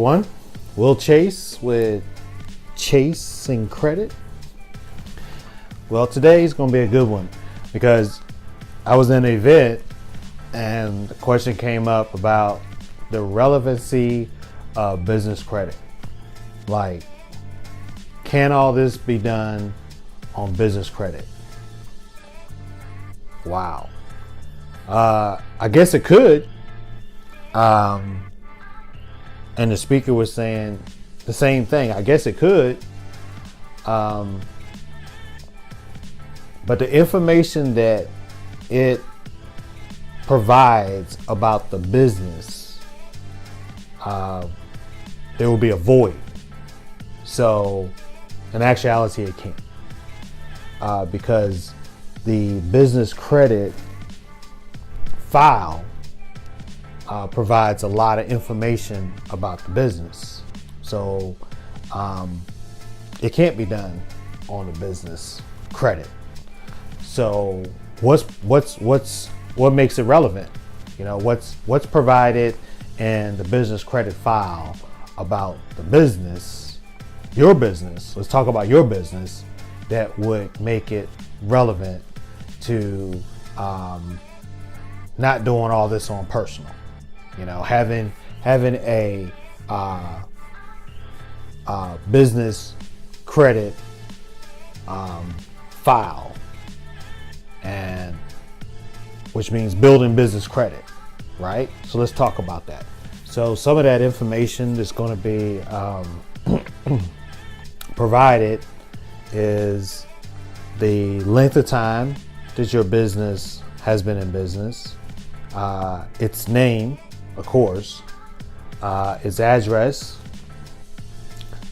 everyone. Will Chase with ChaseNCredit. Well, today's going to be a good one because I was in an event and the question came up about the relevancy of business credit. Like, can all this be done on business credit? Wow. I guess it could. And the speaker was saying the same thing. I guess it could. But the information that it provides about the business, there will be a void. So in actuality, it can't. Because the business credit file provides a lot of information about the business. So it can't be done on the business credit. So what makes it relevant? You know, what's provided in the business credit file about the business, your business. Let's talk about your business that would make it relevant to not doing all this on personal. You know, having a business credit file, and which means building business credit, right? So let's talk about that. So some of that information that's going to be provided is the length of time that your business has been in business, its name, of course, its address.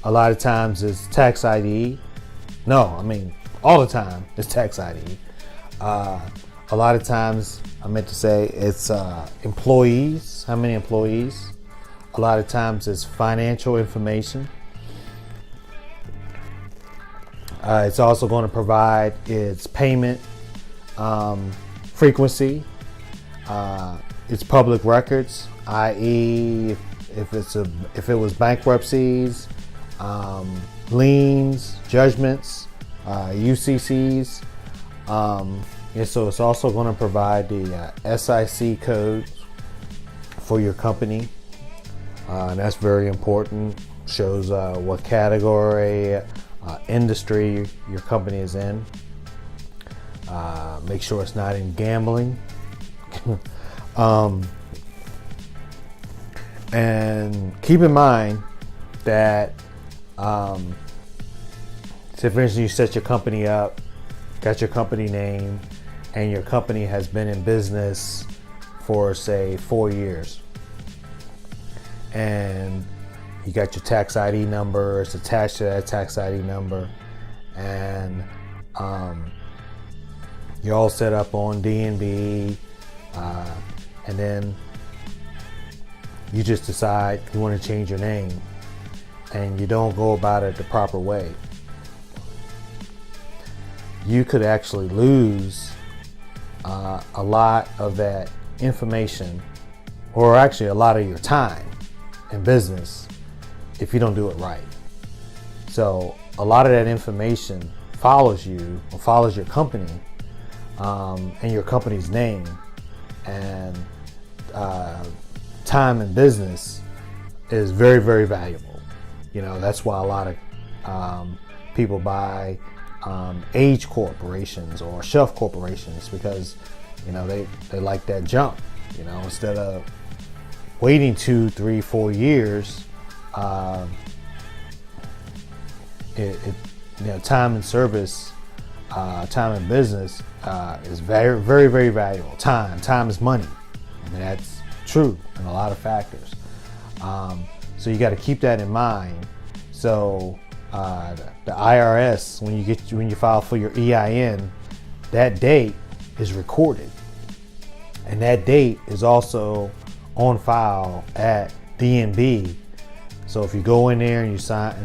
A lot of times it's tax ID. All the time it's tax ID. A lot of times, I meant to say it's employees, how many employees. A lot of times it's financial information. It's also going to provide its payment frequency, its public records, i.e. if it was bankruptcies, liens, judgments, UCCs. And so it's also going to provide the SIC codes for your company. And that's very important. Shows what category, industry your company is in. Make sure it's not in gambling. And keep in mind that so for instance, you set your company up, got your company name, and your company has been in business for, say, 4 years. And you got your tax ID number, it's attached to that tax ID number, and you're all set up on D&B, and then you just decide you want to change your name, and you don't go about it the proper way. You could actually lose a lot of that information, or actually a lot of your time in business, if you don't do it right. So a lot of that information follows you, or follows your company, and your company's name, and time in business is very, very valuable. You know, that's why a lot of people buy age corporations or shelf corporations, because you know they like that jump. You know, instead of waiting 2, 3, 4 years, time in service, time in business is very, very, very valuable. Time is money. I mean, that's true in a lot of factors. So you got to keep that in mind. So the IRS, when you file for your EIN, that date is recorded, and that date is also on file at D&B. So if you go in there and you sign,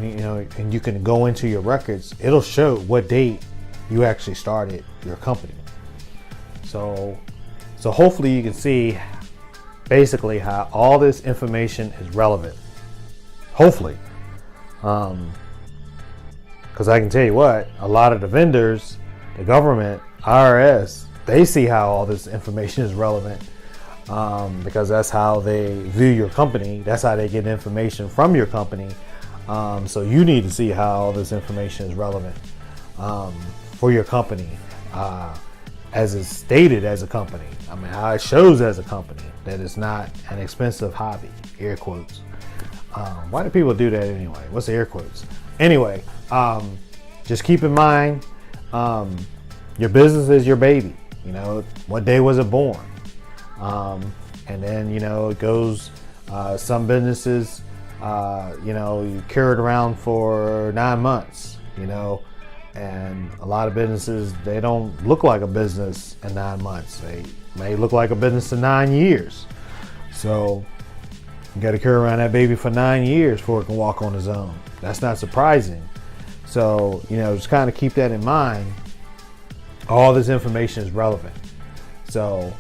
and you can go into your records, it'll show what date you actually started your company. So hopefully you can see basically how all this information is relevant. hopefully. Because I can tell you what, a lot of the vendors, the government, IRS, they see how all this information is relevant, because that's how they view your company. That's how they get information from your company. So you need to see how all this information is relevant for your company, as it's stated as a company. I mean, how it shows as a company that it's not an expensive hobby, air quotes. Why do people do that anyway? What's the air quotes? Anyway, just keep in mind, your business is your baby. You know, what day was it born? And then, you know, it goes, some businesses, you know, you carry it around for 9 months, you know, and a lot of businesses, they don't look like a business in 9 months. They may look like a business in 9 years. So you got to carry around that baby for 9 years before it can walk on its own. That's not surprising. So, you know, just kind of keep that in mind. All this information is relevant. So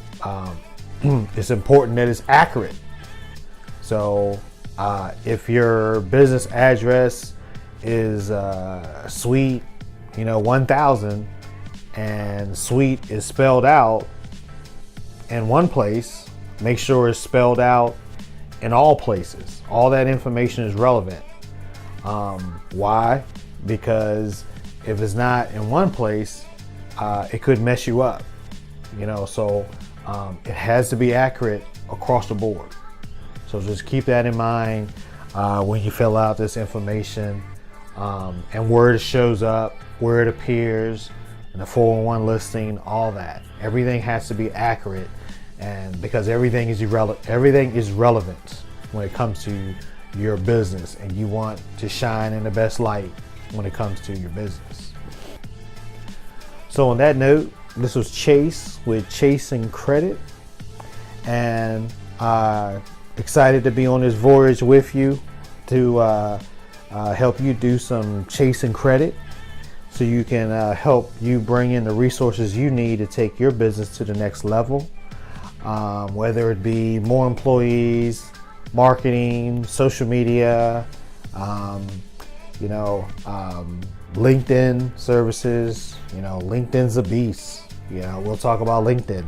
it's important that it's accurate. So if your business address is suite, you know, 1000, and suite is spelled out in one place, make sure it's spelled out in all places. All that information is relevant. Why? Because if it's not in one place, it could mess you up, you know. So it has to be accurate across the board. So just keep that in mind when you fill out this information, and where it shows up, where it appears, in the 401 listing, all that. Everything has to be accurate, and because everything is relevant when it comes to your business, and you want to shine in the best light when it comes to your business. So on that note, this was Chase with ChaseNCredit, and excited to be on this voyage with you to help you do some ChaseNCredit, so you can help you bring in the resources you need to take your business to the next level, whether it be more employees, marketing, social media, you know, LinkedIn services. You know, LinkedIn's a beast. You know, we'll talk about LinkedIn.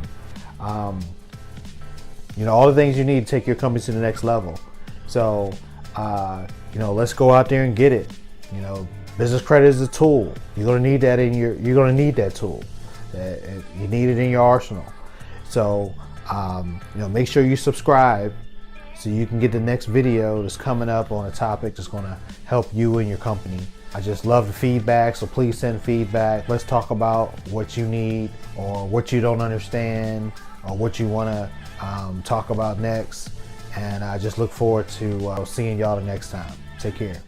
You know, all the things you need to take your company to the next level. So, you know, let's go out there and get it. You know, business credit is a tool. You're gonna need that you're gonna need that tool. You need it in your arsenal. So, you know, make sure you subscribe so you can get the next video that's coming up on a topic that's gonna help you and your company. I just love the feedback, so please send feedback. Let's talk about what you need, or what you don't understand, or what you wanna talk about next. And I just look forward to seeing y'all the next time. Take care.